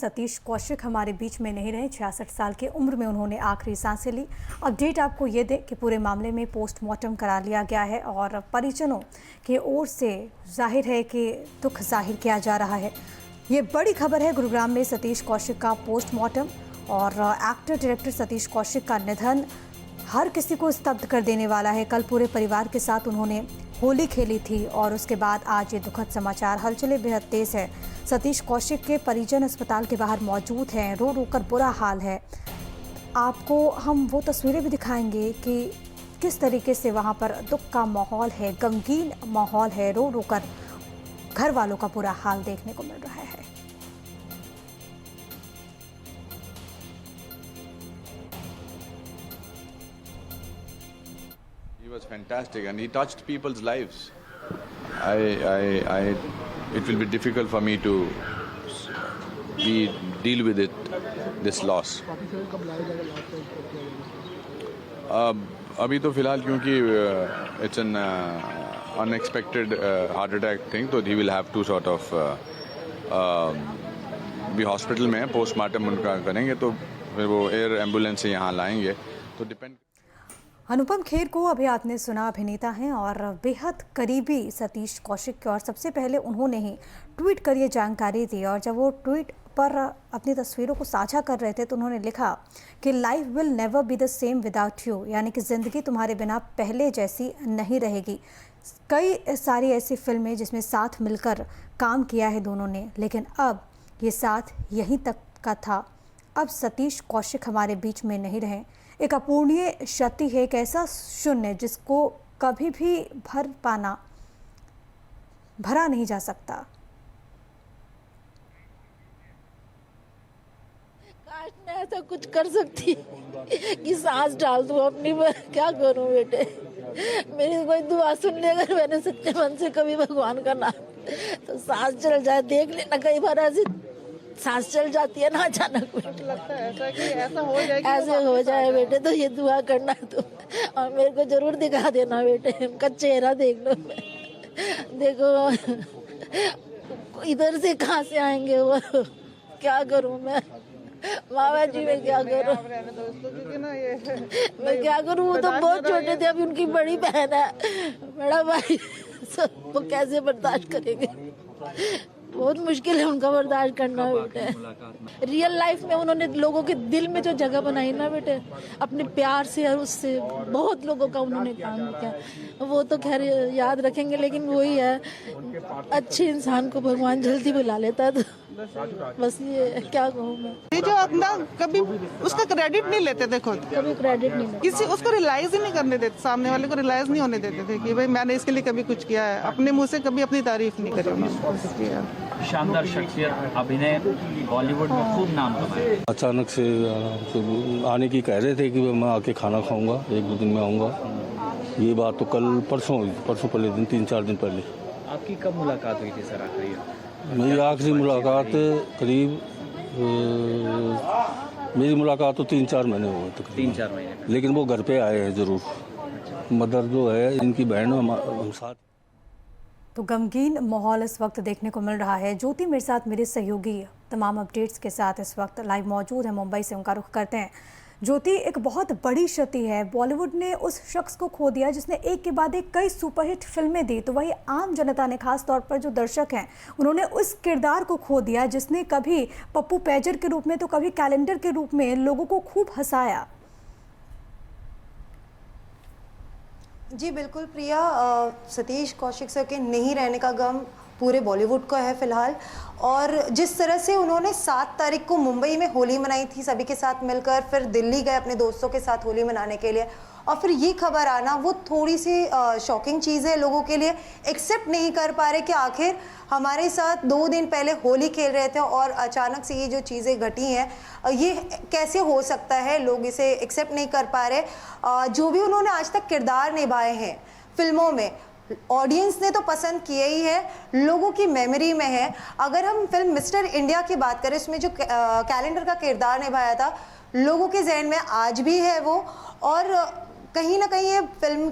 सतीश कौशिक हमारे बीच में नहीं रहे। 66 साल की उम्र में उन्होंने आखिरी सांसें ली। अपडेट आपको ये दे कि पूरे मामले में पोस्टमार्टम करा लिया गया है और परिजनों की ओर से जाहिर है कि दुख जाहिर किया जा रहा है। ये बड़ी खबर है। गुरुग्राम में सतीश कौशिक का पोस्टमार्टम और एक्टर डायरेक्टर सतीश कौशिक का निधन हर किसी को स्तब्ध कर देने वाला है। कल पूरे परिवार के साथ उन्होंने होली खेली थी और उसके बाद आज ये दुखद समाचार। हलचलें बेहद तेज है। सतीश कौशिक के परिजन अस्पताल के बाहर मौजूद हैं, रो रो कर बुरा हाल है। आपको हम वो तस्वीरें भी दिखाएंगे कि किस तरीके से वहाँ पर दुख का माहौल है, गमगीन माहौल है। रो रो कर घर वालों का बुरा हाल देखने को मिल रहा है। He was fantastic and he touched people's lives. It will be difficult for me to deal with this loss. अभी तो फिलहाल क्योंकि it's an unexpected heart attack thing, तो he will have to sort of भी hospital में postmortem उनका करेंगे तो फिर वो एयर एम्बुलेंस से यहाँ लाएंगे तो डिपेंड। अनुपम खेर को अभी आपने सुना, अभिनेता हैं और बेहद करीबी सतीश कौशिक के, और सबसे पहले उन्होंने ही ट्वीट कर ये जानकारी दी। और जब वो ट्वीट पर अपनी तस्वीरों को साझा कर रहे थे तो उन्होंने लिखा कि life will never be the same without you, यानी कि ज़िंदगी तुम्हारे बिना पहले जैसी नहीं रहेगी। कई सारी ऐसी फिल्में जिसमें साथ मिलकर काम किया है दोनों ने, लेकिन अब ये साथ यहीं तक का था। अब सतीश कौशिक हमारे बीच में नहीं रहे। एक अपूर्णीय क्षति है, एक ऐसा शून्य जिसको कभी भी भरा नहीं जा सकता। काश मैं ऐसा कुछ कर सकती कि सांस डाल दूं अपनी, मैं क्या करूं बेटे। मेरी कोई दुआ सुन ले अगर मैंने सच्चे मन से कभी भगवान का नाम, तो सांस चल जाए। देख लेना कई बार ऐसी सांस चल जाती है ना अचानक, लगता है ऐसा कि ऐसा हो जाए, ऐसे हो जाए बेटे, तो ये दुआ करना तुम और मेरे को जरूर दिखा देना बेटे। उनका चेहरा देख लो, देखो इधर से कहाँ से आएंगे वो, क्या करूं मैं मामा जी, मैं क्या करूं, मैं क्या करूं। वो तो बहुत छोटे थे, अभी उनकी बड़ी बहन है, बड़ा भाई, सब वो कैसे बर्दाश्त करेंगे। बहुत मुश्किल है उनका बर्दाश्त करना बेटे। रियल लाइफ में उन्होंने लोगों के दिल में जो जगह बनाई ना बेटे, अपने प्यार से और उससे बहुत लोगों का उन्होंने काम किया। वो तो खैर याद रखेंगे, लेकिन वही है, अच्छे इंसान को भगवान जल्दी बुला लेता है। तो बस ये क्या कहूँ मैं, ये जो अपना कभी उसका क्रेडिट नहीं लेते थे, खुद कभी क्रेडिट नहीं किसी उसको रियलाइज ही नहीं करने देते, सामने वाले को रियलाइज नहीं होने देते थे कि भाई मैंने इसके लिए कभी कुछ किया है। अपने मुंह से कभी अपनी तारीफ नहीं करी उन्होंने। शानदार शख्सियत, अभिनय, बॉलीवुड में खूब नाम कमाया। अचानक से आने की कह रहे थे कि मैं आके खाना खाऊंगा, 1-2 दिन में आऊंगा। ये बात तो कल परसों पहले दिन, 3-4 दिन पहले। आपकी कब मुलाकात हुई थी सर आखिरी? मेरी आखिरी मुलाकात करीब मेरी मुलाकात तो 3-4 महीने हुए तकरीबन। 3-4 महीने, लेकिन वो घर पे आए हैं जरूर। मदर जो है इनकी बहन हम साथ। तो गमगीन माहौल इस वक्त देखने को मिल रहा है। ज्योति मेरे साथ, मेरे सहयोगी तमाम अपडेट्स के साथ इस वक्त लाइव मौजूद है। मुंबई से उनका रुख करते हैं। ज्योति, एक बहुत बड़ी क्षति है। बॉलीवुड ने उस शख्स को खो दिया जिसने एक के बाद एक कई सुपरहिट फिल्में दी, तो वही आम जनता ने, खास तौर पर जो दर्शक हैं, उन्होंने उस किरदार को खो दिया जिसने कभी पप्पू पैजर के रूप में तो कभी कैलेंडर के रूप में लोगों को खूब हंसाया। जी बिल्कुल प्रिया, सतीश कौशिक सर के नहीं रहने का गम पूरे बॉलीवुड को है फिलहाल। और जिस तरह से उन्होंने 7 तारीख को मुंबई में होली मनाई थी सभी के साथ मिलकर, फिर दिल्ली गए अपने दोस्तों के साथ होली मनाने के लिए, और फिर ये खबर आना वो थोड़ी सी शॉकिंग चीज़ है। लोगों के लिए एक्सेप्ट नहीं कर पा रहे कि आखिर हमारे साथ 2 दिन पहले होली खेल रहे थे और अचानक से ये जो चीज़ें घटी हैं, ये कैसे हो सकता है। लोग इसे एक्सेप्ट नहीं कर पा रहे। जो भी उन्होंने आज तक किरदार निभाए हैं फिल्मों में, ऑडियंस ने तो पसंद किए ही है, लोगों की मेमोरी में है। अगर हम फिल्म मिस्टर इंडिया की बात करें, उसमें जो कैलेंडर का किरदार निभाया था, लोगों के जहन में आज भी है वो। और कहीं ना कहीं ये फिल्म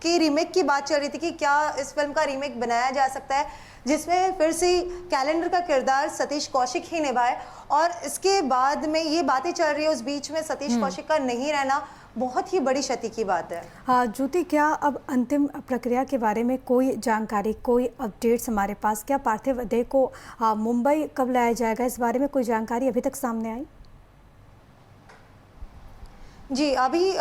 की रीमेक की बात चल रही थी कि क्या इस फिल्म का रीमेक बनाया जा सकता है। जिसमें फिर से कैलेंडर का किरदार सतीश कौशिक ही निभाए, और इसके बाद में ये बातें चल रही है उस बीच में सतीश कौशिक का नहीं रहना बहुत ही बड़ी क्षति की बात है। हाँ ज्योति, क्या अब अंतिम प्रक्रिया के बारे में कोई जानकारी, कोई अपडेट्स हमारे पास? क्या पार्थिव देह को मुंबई कब लाया जाएगा, इस बारे में कोई जानकारी अभी तक सामने आई? जी, अभी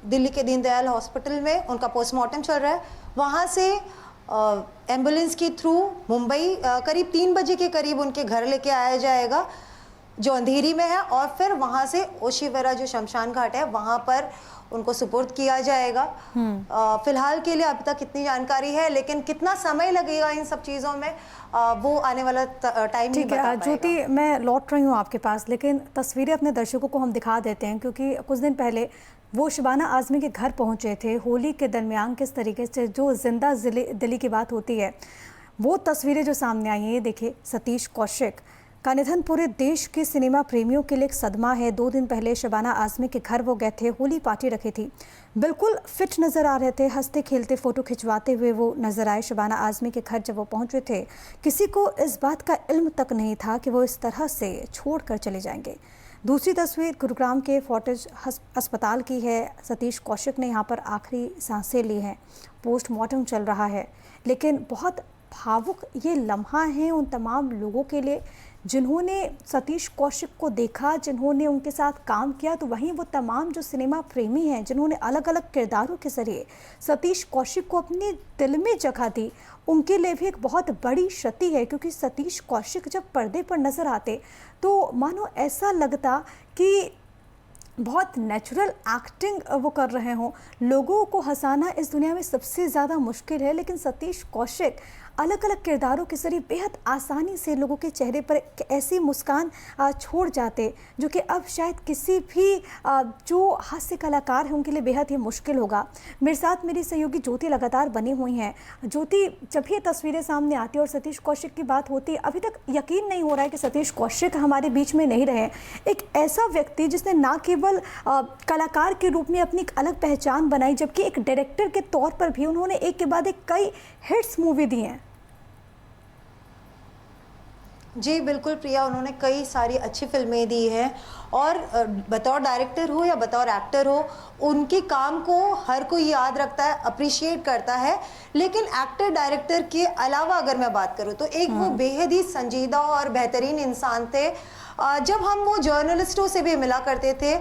दिल्ली के दीनदयाल हॉस्पिटल में उनका पोस्टमार्टम चल रहा है। वहाँ से एम्बुलेंस के थ्रू मुंबई करीब 3 बजे के करीब उनके घर लेके आया जाएगा जो अंधेरी में है, और फिर वहाँ से ओशीवरा जो शमशान घाट है वहाँ पर उनको सुपुर्द किया जाएगा। फिलहाल के लिए अभी तक इतनी जानकारी है, लेकिन कितना समय लगेगा इन सब चीज़ों में वो आने वाला टाइम नहीं बता पाएगा। ज्योति, मैं लौट रही हूँ आपके पास, लेकिन तस्वीरें अपने दर्शकों को हम दिखा देते हैं, क्योंकि कुछ दिन पहले वो शबाना आज़मी के घर पहुँचे थे। होली के दरमियान किस तरीके से जो जिंदा दिली की बात होती है, वो तस्वीरें जो सामने आई हैं, ये देखिए। सतीश कौशिक का निधन पूरे देश के सिनेमा प्रेमियों के लिए एक सदमा है। 2 दिन पहले शबाना आज़मी के घर वो गए थे, होली पार्टी रखी थी। बिल्कुल फिट नज़र आ रहे थे, हंसते खेलते फ़ोटो खिंचवाते हुए वो नज़र आए। शबाना आज़मी के घर जब वो पहुंचे थे, किसी को इस बात का इल्म तक नहीं था कि वो इस तरह से छोड़ कर चले जाएंगे। दूसरी तस्वीर गुरुग्राम के फोर्टिज अस्पताल की है। सतीश कौशिक ने यहाँ पर आखिरी सांसें ली हैं, पोस्टमार्टम चल रहा है। लेकिन बहुत भावुक ये लम्हा है उन तमाम लोगों के लिए जिन्होंने सतीश कौशिक को देखा, जिन्होंने उनके साथ काम किया। तो वहीं वो तमाम जो सिनेमा प्रेमी हैं जिन्होंने अलग अलग किरदारों के ज़रिए सतीश कौशिक को अपने दिल में जगह दी, उनके लिए भी एक बहुत बड़ी क्षति है। क्योंकि सतीश कौशिक जब पर्दे पर नज़र आते तो मानो ऐसा लगता कि बहुत नेचुरल एक्टिंग वो कर रहे हों। लोगों को हंसाना इस दुनिया में सबसे ज़्यादा मुश्किल है, लेकिन सतीश कौशिक अलग अलग किरदारों के ज़रिए बेहद आसानी से लोगों के चेहरे पर एक ऐसी मुस्कान छोड़ जाते जो कि अब शायद किसी भी जो हास्य कलाकार हैं उनके लिए बेहद ही मुश्किल होगा। मेरे साथ मेरी सहयोगी ज्योति लगातार बनी हुई हैं। ज्योति, जब ये तस्वीरें सामने आती है और सतीश कौशिक की बात होती है, अभी तक यकीन नहीं हो रहा है कि सतीश कौशिक हमारे बीच में नहीं रहे। एक ऐसा व्यक्ति जिसने ना केवल कलाकार के रूप में अपनी एक अलग पहचान बनाई, जबकि एक डायरेक्टर के तौर पर भी उन्होंने एक के बाद एक कई हिट्स मूवी दी हैं। जी बिल्कुल प्रिया, उन्होंने कई सारी अच्छी फिल्में दी हैं, और बतौर डायरेक्टर हो या बतौर एक्टर हो, उनके काम को हर कोई याद रखता है, अप्रिशिएट करता है। लेकिन एक्टर डायरेक्टर के अलावा अगर मैं बात करूँ तो एक वो बेहद ही संजीदा और बेहतरीन इंसान थे। जब हम वो जर्नलिस्टों से भी मिला करते थे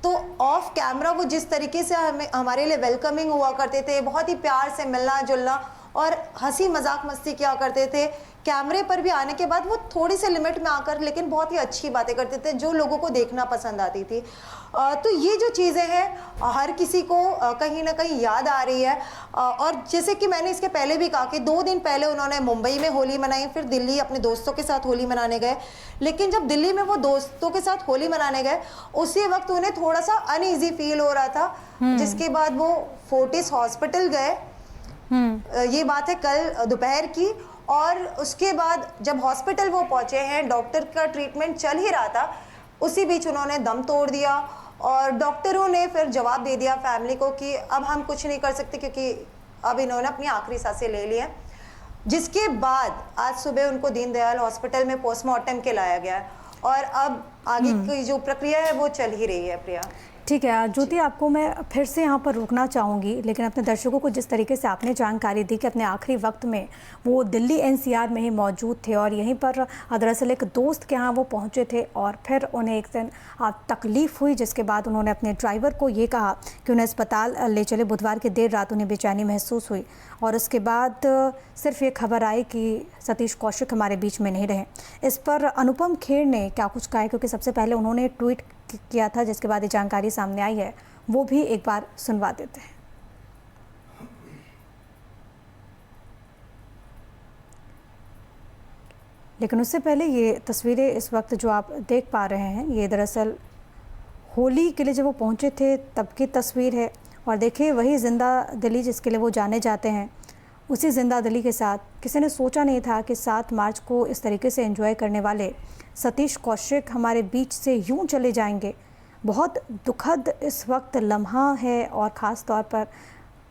तो ऑफ कैमरा वो जिस तरीके से हमारे लिए वेलकमिंग हुआ करते थे, बहुत ही प्यार से मिलना जुलना और हंसी मजाक मस्ती किया करते थे। कैमरे पर भी आने के बाद वो थोड़ी सी लिमिट में आकर लेकिन बहुत ही अच्छी बातें करते थे जो लोगों को देखना पसंद आती थी। तो ये जो चीज़ें हैं हर किसी को कहीं ना कहीं याद आ रही है। और जैसे कि मैंने इसके पहले भी कहा कि 2 दिन पहले उन्होंने मुंबई में होली मनाई, फिर दिल्ली अपने दोस्तों के साथ होली मनाने गए। लेकिन जब दिल्ली में वो दोस्तों के साथ होली मनाने गए, उसी वक्त उन्हें थोड़ा सा अनईजी फील हो रहा था, जिसके बाद वो फोर्टिस हॉस्पिटल गए। ये बात है कल दोपहर की। और उसके बाद जब हॉस्पिटल वो पहुंचे हैं, डॉक्टर का ट्रीटमेंट चल ही रहा था, उसी बीच उन्होंने दम तोड़ दिया। और डॉक्टरों ने फिर जवाब दे दिया फैमिली को कि अब हम कुछ नहीं कर सकते, क्योंकि अब इन्होंने अपनी आखिरी सांसें ले ली हैं। जिसके बाद आज सुबह उनको दीनदयाल हॉस्पिटल में पोस्टमार्टम के लाया गया, और अब आगे की जो प्रक्रिया है वो चल ही रही है। प्रिया, ठीक है ज्योति, आपको मैं फिर से यहाँ पर रुकना चाहूँगी, लेकिन अपने दर्शकों को जिस तरीके से आपने जानकारी दी कि अपने आखिरी वक्त में वो दिल्ली एनसीआर में ही मौजूद थे और यहीं पर दरअसल एक दोस्त के यहाँ वो पहुँचे थे, और फिर उन्हें एक दिन तकलीफ़ हुई, जिसके बाद उन्होंने अपने ड्राइवर को ये कहा कि उन्हें अस्पताल ले चले। बुधवार की देर रात उन्हें बेचैनी महसूस हुई, और उसके बाद सिर्फ ये खबर आई कि सतीश कौशिक हमारे बीच में नहीं रहे। इस पर अनुपम खेर ने क्या कुछ कहा है, क्योंकि सबसे पहले उन्होंने ट्वीट किया था, जिसके बाद ये जानकारी सामने आई है, वो भी एक बार सुनवा देते हैं। लेकिन उससे पहले ये तस्वीरें इस वक्त जो आप देख पा रहे हैं, ये दरअसल होली के लिए जब वो पहुंचे थे तब की तस्वीर है। और देखिए वही जिंदा दिली जिसके लिए वो जाने जाते हैं, उसी जिंदा दिली के साथ किसी ने सोचा नहीं था कि 7 मार्च को इस तरीके से एंजॉय करने वाले सतीश कौशिक हमारे बीच से यूं चले जाएंगे। बहुत दुखद इस वक्त लम्हा है, और ख़ास तौर पर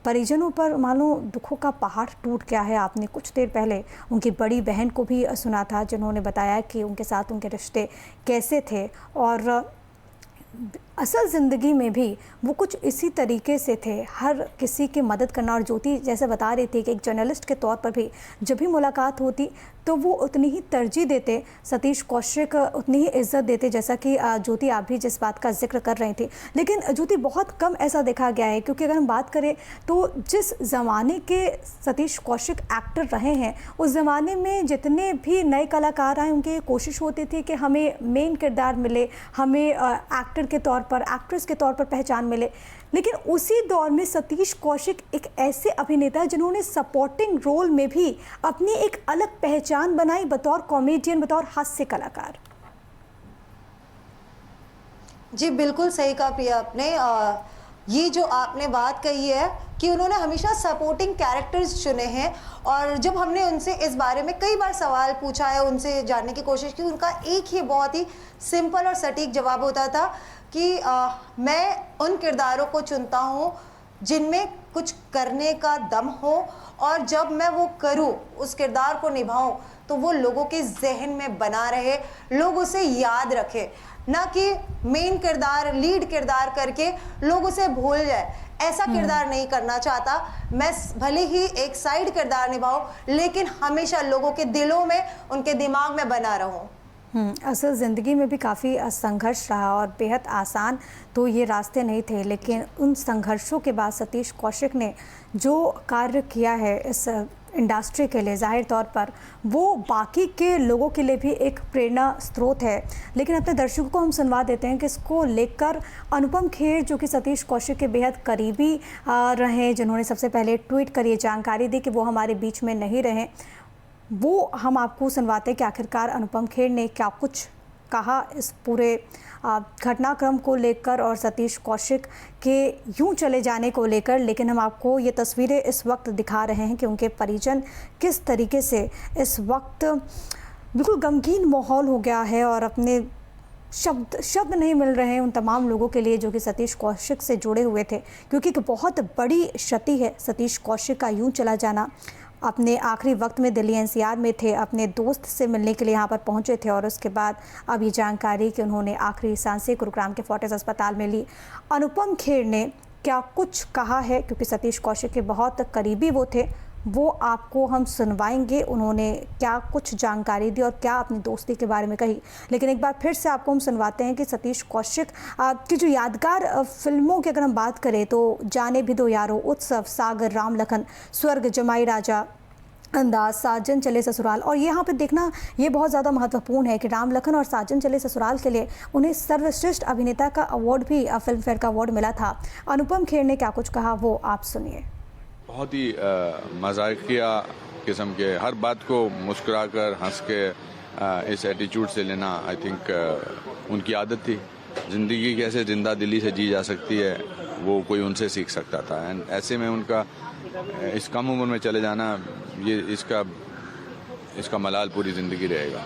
परिजनों पर मानो दुखों का पहाड़ टूट गया है। आपने कुछ देर पहले उनकी बड़ी बहन को भी सुना था, जिन्होंने बताया कि उनके साथ उनके रिश्ते कैसे थे और असल ज़िंदगी में भी वो कुछ इसी तरीके से थे, हर किसी की मदद करना। और ज्योति जैसे बता रही थी कि एक जर्नलिस्ट के तौर पर भी जब भी मुलाकात होती तो वो उतनी ही तरजीह देते, सतीश कौशिक उतनी ही इज्जत देते, जैसा कि ज्योति आप भी जिस बात का जिक्र कर रही थी। लेकिन ज्योति बहुत कम ऐसा देखा गया है, क्योंकि अगर हम बात करें तो जिस ज़माने के सतीश कौशिक एक्टर रहे हैं, उस ज़माने में जितने भी नए कलाकार आए उनकी कोशिश होती थी कि हमें मेन किरदार मिले, हमें एक्टर के तौर पर, एक्ट्रेस के तौर पर पहचान मिले। लेकिन उसी दौर में सतीश कौशिक एक ऐसे अभिनेता जिन्होंने सपोर्टिंग रोल में भी अपनी एक अलग पहचान बनाई बतौर कॉमेडियन, बतौर हास्य कलाकार। जी बिल्कुल सही कहा प्रिया आपने। ये जो आपने बात कही है कि उन्होंने हमेशा सपोर्टिंग कैरेक्टर्स चुने हैं, और जब हमने उनसे इस बारे में कई बार सवाल पूछा है, उनसे जानने की कोशिश की, उनका एक ही बहुत ही सिंपल और सटीक जवाब होता था कि मैं उन किरदारों को चुनता हूँ जिनमें कुछ करने का दम हो, और जब मैं वो करूँ, उस किरदार को निभाऊँ, तो वो लोगों के जहन में बना रहे, लोग उसे याद रखें, ना कि मेन किरदार, लीड किरदार करके लोग उसे भूल जाए। ऐसा किरदार नहीं करना चाहता मैं। भले ही एक साइड किरदार निभाऊं, लेकिन हमेशा लोगों के दिलों में, उनके दिमाग में बना रहूं। असल ज़िंदगी में भी काफ़ी संघर्ष रहा और बेहद आसान तो ये रास्ते नहीं थे, लेकिन उन संघर्षों के बाद सतीश कौशिक ने जो कार्य किया है इस इंडस्ट्री के लिए, जाहिर तौर पर वो बाकी के लोगों के लिए भी एक प्रेरणा स्रोत है। लेकिन अपने दर्शकों को हम सुनवा देते हैं कि इसको लेकर अनुपम खेर, जो कि सतीश कौशिक के बेहद करीबी रहे, जिन्होंने सबसे पहले ट्वीट कर ये जानकारी दी कि वो हमारे बीच में नहीं रहे, वो हम आपको सुनवाते हैं कि आखिरकार अनुपम खेर ने क्या कुछ कहा इस पूरे घटनाक्रम को लेकर और सतीश कौशिक के यूं चले जाने को लेकर। लेकिन हम आपको ये तस्वीरें इस वक्त दिखा रहे हैं कि उनके परिजन किस तरीके से इस वक्त बिल्कुल गमगीन माहौल हो गया है और अपने शब्द नहीं मिल रहे हैं उन तमाम लोगों के लिए जो कि सतीश कौशिक से जुड़े हुए थे, क्योंकि एक बहुत बड़ी क्षति है सतीश कौशिक का यूं चला जाना। अपने आखिरी वक्त में दिल्ली एनसीआर में थे, अपने दोस्त से मिलने के लिए यहाँ पर पहुँचे थे, और उसके बाद अब ये जानकारी कि उन्होंने आखिरी सांसें गुरुग्राम के फोर्टिस अस्पताल में ली। अनुपम खेर ने क्या कुछ कहा है, क्योंकि सतीश कौशिक के बहुत करीबी वो थे, वो आपको हम सुनवाएंगे उन्होंने क्या कुछ जानकारी दी और क्या अपनी दोस्ती के बारे में कही। लेकिन एक बार फिर से आपको हम सुनवाते हैं कि सतीश कौशिक की जो यादगार फिल्मों की अगर हम बात करें तो जाने भी दो यारो, उत्सव, सागर, राम लखन, स्वर्ग, जमाई राजा, अंदाज, साजन चले ससुराल। और यहाँ पे देखना ये बहुत ज़्यादा महत्वपूर्ण है कि राम लखन और साजन चले ससुराल के लिए उन्हें सर्वश्रेष्ठ अभिनेता का अवार्ड भी, फिल्म फेयर का अवार्ड मिला था। अनुपम खेर ने क्या कुछ कहा वो आप सुनिए। बहुत ही मजाकिया किस्म के, हर बात को मुस्कुराकर हंस के इस एटीट्यूड से लेना, आई थिंक उनकी आदत थी। ज़िंदगी कैसे जिंदा दिली से जी जा सकती है वो कोई उनसे सीख सकता था। एंड ऐसे में उनका इस कम उम्र में चले जाना, ये इसका मलाल पूरी ज़िंदगी रहेगा।